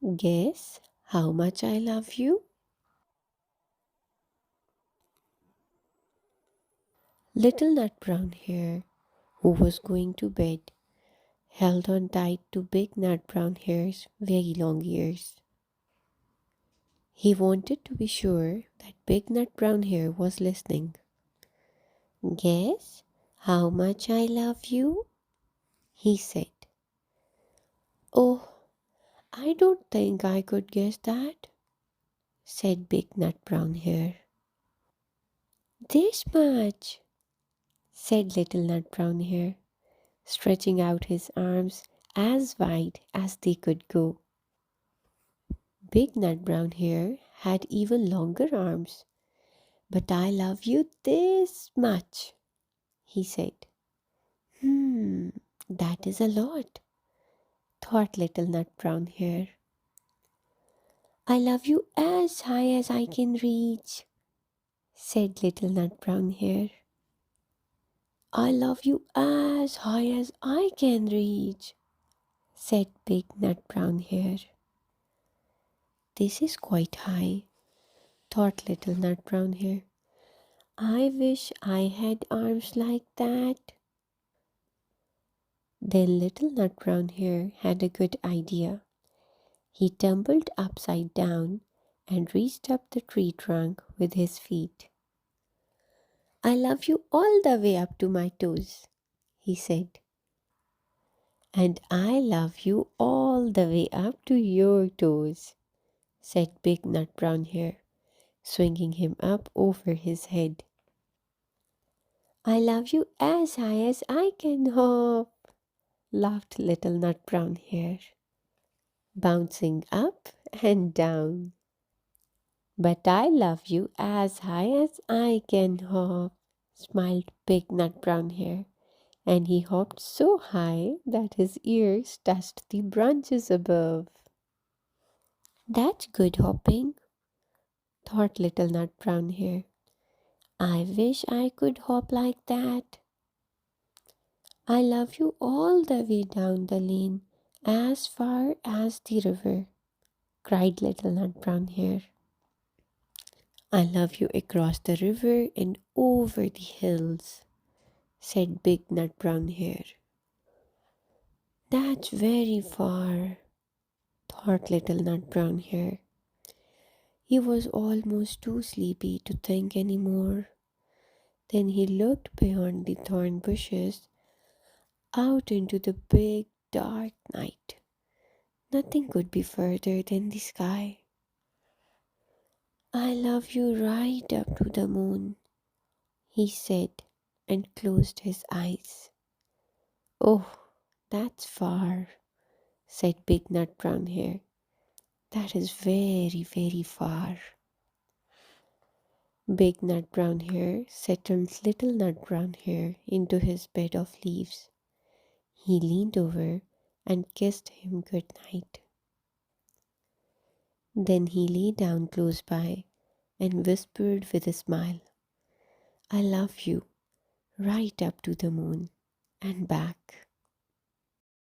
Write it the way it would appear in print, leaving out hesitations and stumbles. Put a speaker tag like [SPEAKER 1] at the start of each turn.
[SPEAKER 1] Guess how much I love you? Little Nut Brown Hare, who was going to bed, held on tight to Big Nut Brown Hare's very long ears. He wanted to be sure that Big Nut Brown Hare was listening. Guess how much I love you? He said. Oh, I don't think I could guess that, said Big Nut Brown Hare. This much, said Little Nut Brown Hare, stretching out his arms as wide as they could go. Big Nut Brown Hare had even longer arms. But I love you this much, he said. Hmm, that is a lot, thought Little Nut Brown Hare. I love you as high as I can reach, said Little Nut Brown Hare. I love you as high as I can reach, said Big Nut Brown Hare. This is quite high, thought Little Nut Brown Hare. I wish I had arms like that. Then Little Nut Brown Hare had a good idea. He tumbled upside down and reached up the tree trunk with his feet. I love you all the way up to my toes, he said. And I love you all the way up to your toes, said Big Nut Brown Hare, swinging him up over his head. I love you as high as I can hop, laughed Little Nut Brown Hare, bouncing up and down. But I love you as high as I can hop, smiled Big Nut Brown Hare, and he hopped so high that his ears touched the branches above. That's good hopping, thought Little Nut Brown Hare. I wish I could hop like that. I love you all the way down the lane, as far as the river, cried Little Nut Brown Hare. I love you across the river and over the hills, said Big Nut Brown Hare. That's very far, thought Little Nut Brown Hare. He was almost too sleepy to think any more. Then he looked beyond the thorn bushes out into the big dark night. Nothing could be further than the sky. I love you right up to the moon, he said, and closed his eyes. Oh, that's far, said Big Nut Brown Hare. That is very, very far. Big Nut Brown Hare settled Little Nut Brown Hare into his bed of leaves. He leaned over and kissed him good night. Then he lay down close by and whispered with a smile, I love you right up to the moon and back.